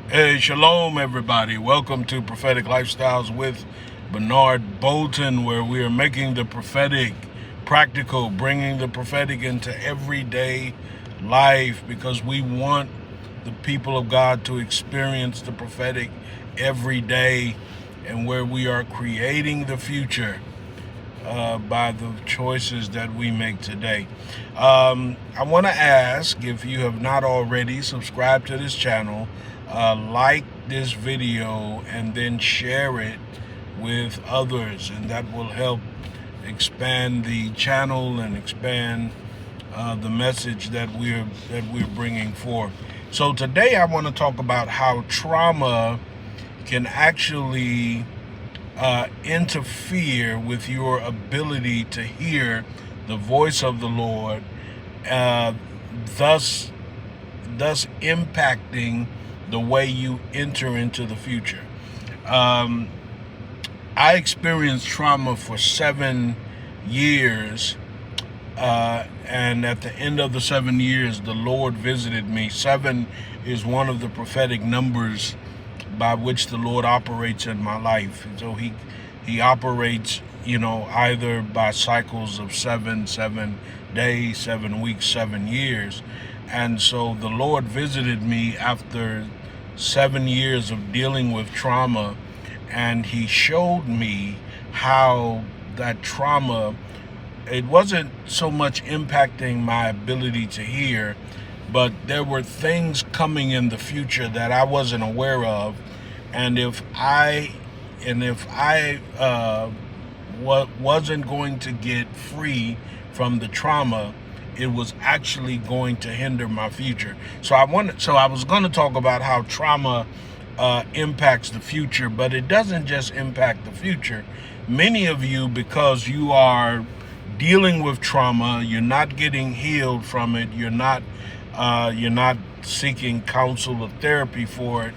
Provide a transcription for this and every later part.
Hey, shalom, everybody. Welcome to Prophetic Lifestyles with Bernard Bolton, where we are making the prophetic practical, bringing the prophetic into everyday life because we want the people of God to experience the prophetic every day, and where we are creating the future by the choices that we make today. I want to ask, if you have not already, subscribe to this channel, like this video, and then share it with others, and that will help expand the channel and expand the message that we're bringing forth. So today I want to talk about how trauma can actually interfere with your ability to hear the voice of the Lord, uh, thus impacting the way you enter into the future. Um, I experienced trauma for 7 years, and at the end of the 7 years, the Lord visited me. Seven is one of the prophetic numbers by which the Lord operates in my life. So he operates, either by cycles of 7 days, 7 weeks, 7 years. And so the Lord visited me after 7 years of dealing with trauma, and he showed me how that trauma, it wasn't so much impacting my ability to hear, but there were things coming in the future that I wasn't aware of. And if I wasn't going to get free from the trauma, it was actually going to hinder my future. So I was going to talk about how trauma impacts the future, but it doesn't just impact the future. Many of you, because you are dealing with trauma, you're not getting healed from it. You're not seeking counsel or therapy for it.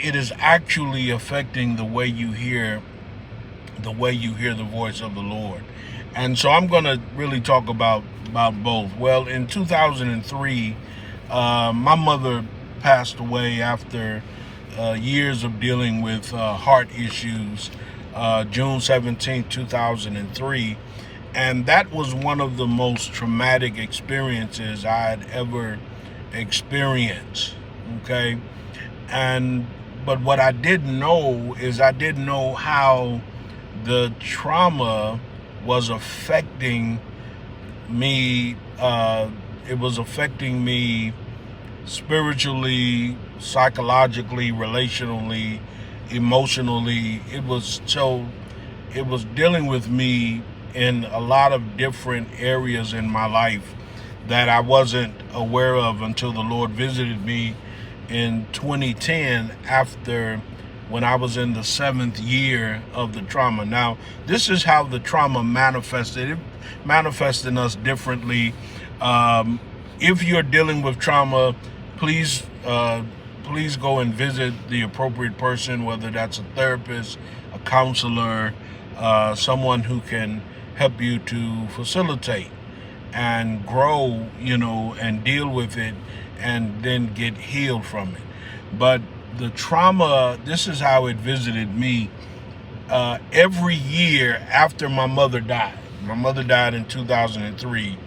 It is actually affecting the way you hear the voice of the Lord. And so I'm going to really talk about both. Well, in 2003, my mother passed away after years of dealing with heart issues, June 17, 2003. And that was one of the most traumatic experiences I had ever experienced. Okay. But what I didn't know is I didn't know how the trauma was affecting me. It was affecting me spiritually, psychologically, relationally, emotionally. It was dealing with me in a lot of different areas in my life that I wasn't aware of until the Lord visited me in 2010, when I was in the 7th year of the trauma. Now, this is how the trauma manifested. It manifested in us differently. If you're dealing with trauma, please go and visit the appropriate person, whether that's a therapist, a counselor, someone who can help you to facilitate and grow, and deal with it, and then get healed from it. But the trauma, this is how it visited me. Every year after my mother died in 2003,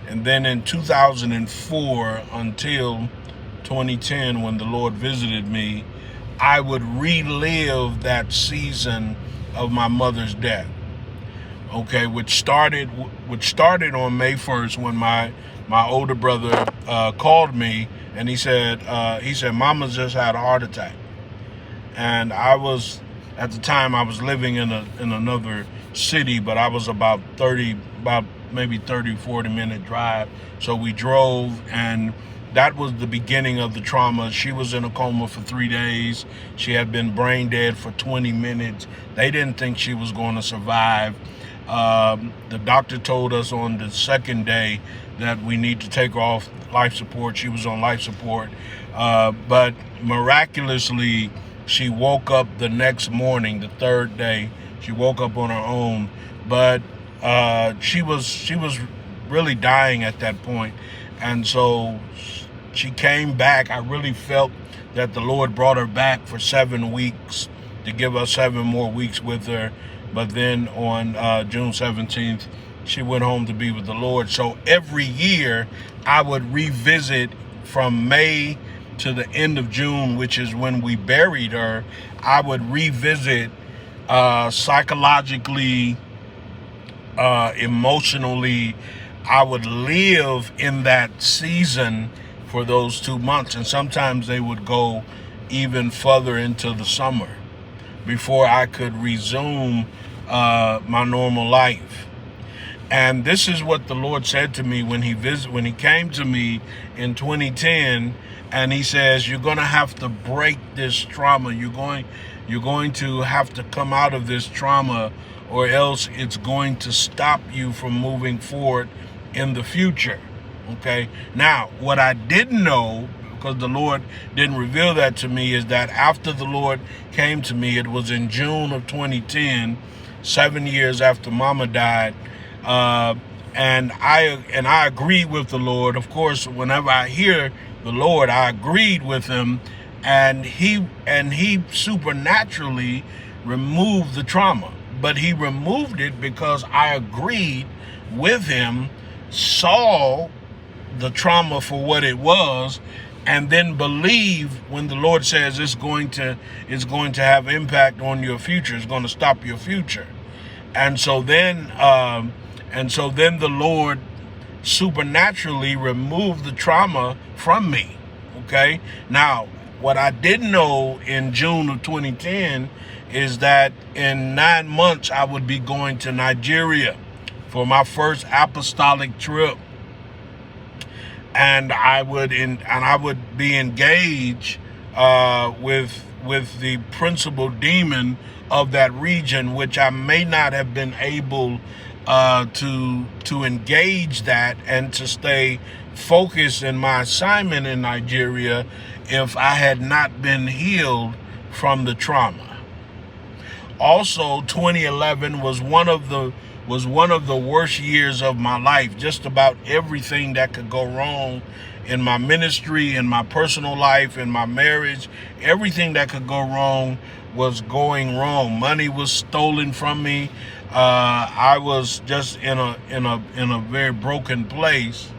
and then in 2004 until 2010, when the Lord visited me, I would relive that season of my mother's death. Okay, which started on May 1st, when my older brother called me, and he said Mama just had a heart attack. And at the time I was living in another city, but I was about maybe 30-40 minute drive. So we drove, and that was the beginning of the trauma. She was in a coma for 3 days. She had been brain dead for 20 minutes. They didn't think she was going to survive. The doctor told us on the second day that we need to take her off life support. She was on life support. But miraculously, she woke up the next morning, the third day. She woke up on her own. But she was really dying at that point. And so She came back. I really felt that the Lord brought her back for 7 weeks to give us 7 more weeks with her. But then on June 17th, she went home to be with the Lord. So every year I would revisit from May to the end of June, which is when we buried her. I would revisit psychologically, emotionally. I would live in that season for those 2 months, and sometimes they would go even further into the summer before I could resume my normal life. And this is what the Lord said to me when he came to me in 2010, and he says, "You're going to have to break this trauma. You're going to have to come out of this trauma, or else it's going to stop you from moving forward in the future." Okay. Now, what I didn't know, because the Lord didn't reveal that to me, is that after the Lord came to me, it was in June of 2010, 7 years after Mama died. And I agreed with the Lord. Of course, whenever I hear the Lord, I agreed with him, and he supernaturally removed the trauma. But he removed it because I agreed with him, saw the trauma for what it was, and then believe when the Lord says it's going to have impact on your future, it's going to stop your future. And so then the Lord supernaturally removed the trauma from me. Okay. Now, what I didn't know in June of 2010 is that in 9 months I would be going to Nigeria for my first apostolic trip, and I would be engaged with the principal demon of that region, which I may not have been able to engage that and to stay focused in my assignment in Nigeria if I had not been healed from the trauma. Also, 2011 was one of the worst years of my life. Just about everything that could go wrong in my ministry, in my personal life, in my marriage, everything that could go wrong was going wrong. Money was stolen from me. I was just in a very broken place,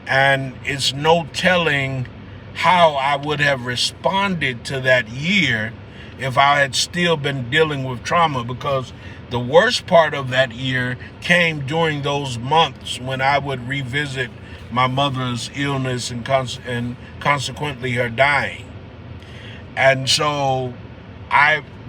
and it's no telling how I would have responded to that year if I had still been dealing with trauma, because the worst part of that year came during those months when I would revisit my mother's illness and consequently her dying. And so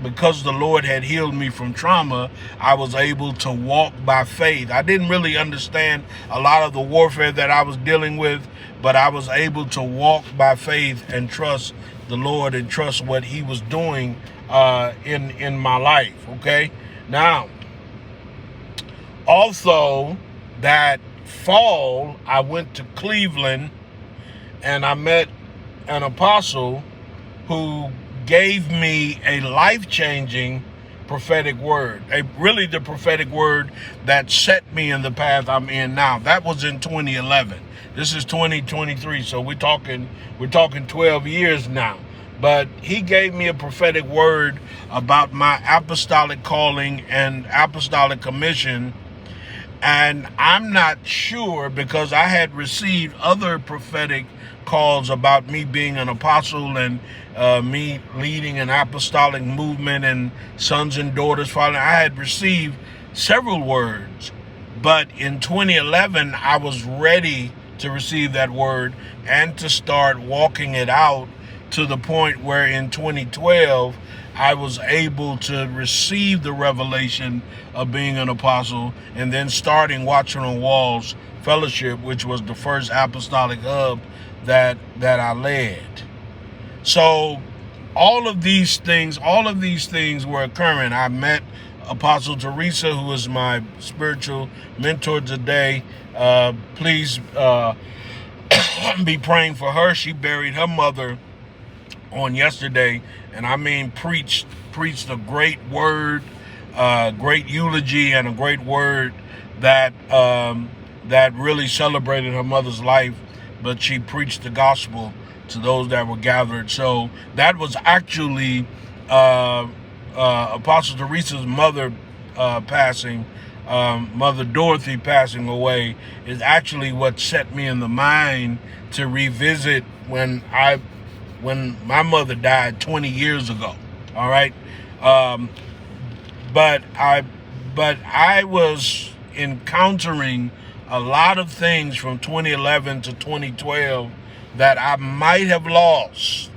because the Lord had healed me from trauma, I was able to walk by faith. I didn't really understand a lot of the warfare that I was dealing with, but I was able to walk by faith and trust the Lord and trust what he was doing in my life. Okay. Now, also that fall, I went to Cleveland and I met an apostle who gave me a life-changing prophetic word, really the prophetic word that set me in the path I'm in now. That was in 2011. This is 2023, so we're talking 12 years now. But he gave me a prophetic word about my apostolic calling and apostolic commission. And I'm not sure, because I had received other prophetic calls about me being an apostle and me leading an apostolic movement and sons and daughters following. I had received several words, but in 2011, I was ready to receive that word and to start walking it out, to the point where in 2012, I was able to receive the revelation of being an apostle, and then starting Watching on Walls Fellowship, which was the first apostolic hub that I led. So all of these things were occurring. I met Apostle Teresa, who is my spiritual mentor today. Please be praying for her. She buried her mother on yesterday, and I mean preached a great word, great eulogy, and a great word that really celebrated her mother's life. but she preached the gospel to those that were gathered. So that was actually Apostle Teresa's mother passing, Mother Dorothy passing away, is actually what set me in the mind to revisit when my mother died 20 years ago. All right, but I was encountering a lot of things from 2011 to 2012 that I might have lost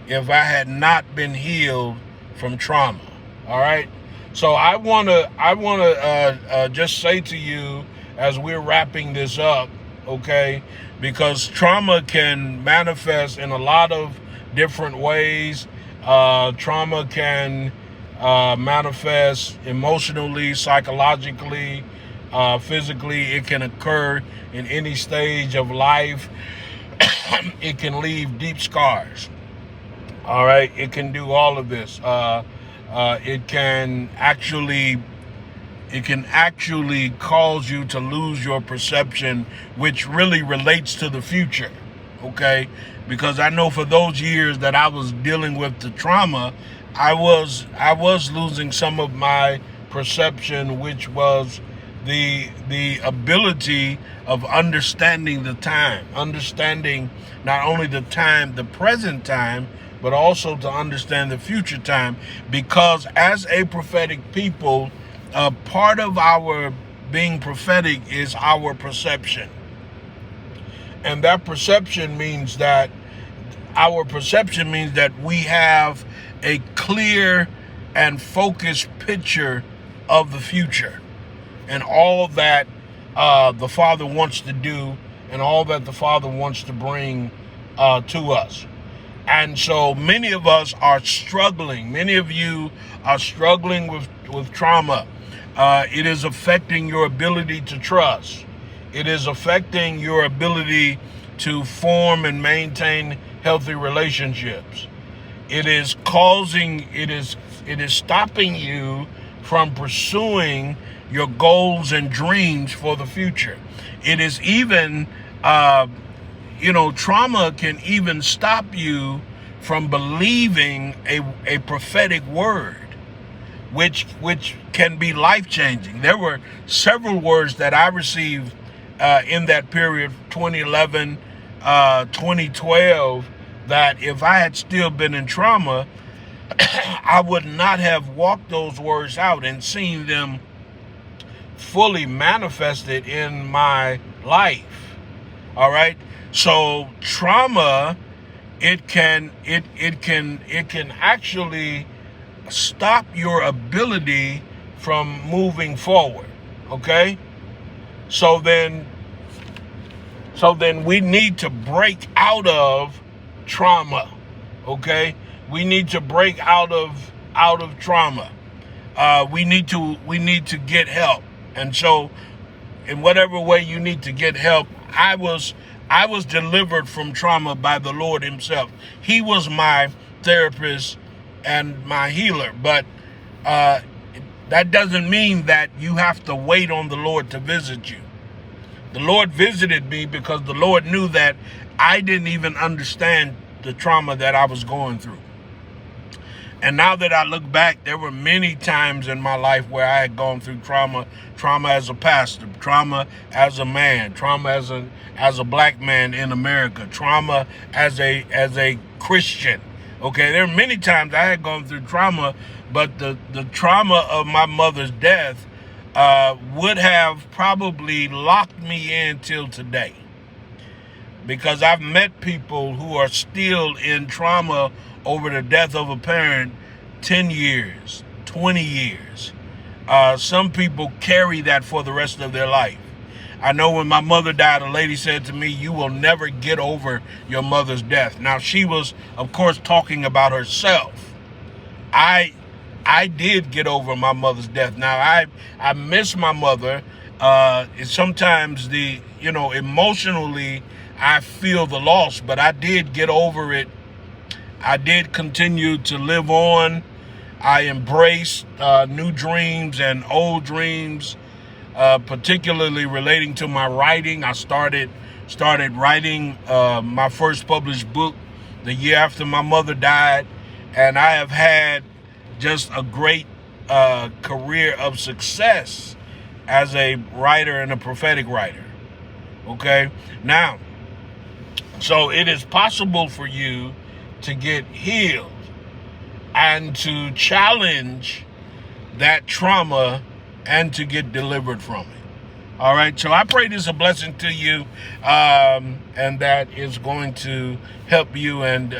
if I had not been healed from trauma. All right. So I wanna just say to you as we're wrapping this up, okay, because trauma can manifest in a lot of different ways. Trauma can manifest emotionally, psychologically, physically. It can occur in any stage of life. It can leave deep scars. All right, it can do all of this. It can actually cause you to lose your perception, which really relates to the future. Okay, because I know for those years that I was dealing with the trauma, I was losing some of my perception, which was the ability of understanding the time, understanding not only the time, the present time, but also to understand the future time. Because as a prophetic people, part of our being prophetic is our perception. And that perception means that we have a clear and focused picture of the future and all that the Father wants to do and all that the Father wants to bring to us. And so many of us are struggling. Many of you are struggling with trauma. It is affecting your ability to trust. It is affecting your ability to form and maintain healthy relationships. It is stopping you from pursuing your goals and dreams for the future. It is even, trauma can even stop you from believing a prophetic word, which can be life-changing. There were several words that I received in that period, 2011, 2012, that if I had still been in trauma, I would not have walked those words out and seen them fully manifested in my life. All right. So trauma, it can actually stop your ability from moving forward. Okay. So then we need to break out of trauma. Okay. We need to break out of trauma. We need to get help. And so in whatever way you need to get help, I was delivered from trauma by the Lord himself. He was my therapist and my healer. But that doesn't mean that you have to wait on the Lord to visit you. The Lord visited me because the Lord knew that I didn't even understand the trauma that I was going through. And now that I look back, there were many times in my life where I had gone through trauma as a pastor, trauma as a man, trauma as a black man in America, trauma as a Christian. Okay, there are many times I had gone through trauma, but the trauma of my mother's death would have probably locked me in till today. Because I've met people who are still in trauma over the death of a parent 10 years, 20 years. Some people carry that for the rest of their life. I know when my mother died, a lady said to me, "You will never get over your mother's death." Now, she was, of course, talking about herself. I did get over my mother's death. Now, I miss my mother. Sometimes emotionally, I feel the loss, but I did get over it. I did continue to live on. I embraced new dreams and old dreams. particularly relating to my writing. I started writing my first published book the year after my mother died, and I have had just a great career of success as a writer and a prophetic writer. Okay, now, so it is possible for you to get healed and to challenge that trauma and to get delivered from it. All right, so I pray this is a blessing to you, and that is going to help you. And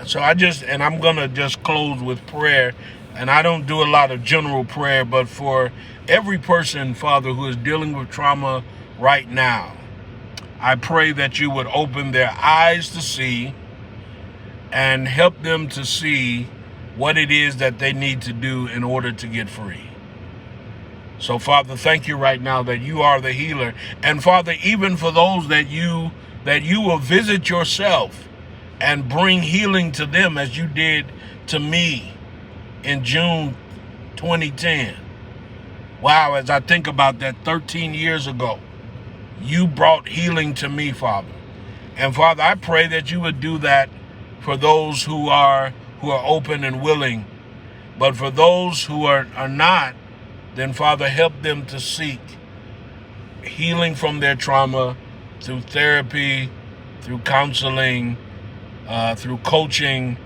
so I'm gonna just close with prayer. And I don't do a lot of general prayer, but for every person, Father, who is dealing with trauma right now, I pray that you would open their eyes to see and help them to see what it is that they need to do in order to get free. So, Father, thank you right now that you are the healer. And, Father, even for those that you will visit yourself and bring healing to them as you did to me in June 2010. Wow, as I think about that 13 years ago, you brought healing to me, Father. And, Father, I pray that you would do that for those who are open and willing. But for those who are not, then, Father, help them to seek healing from their trauma through therapy, through counseling, through coaching,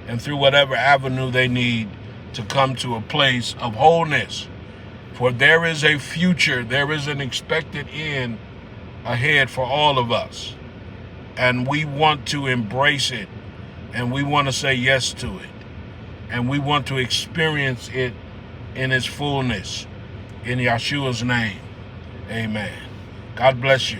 and through whatever avenue they need to come to a place of wholeness. For there is a future, there is an expected end ahead for all of us. And we want to embrace it, and we want to say yes to it, and we want to experience it in its fullness. In Yeshua's name, amen. God bless you.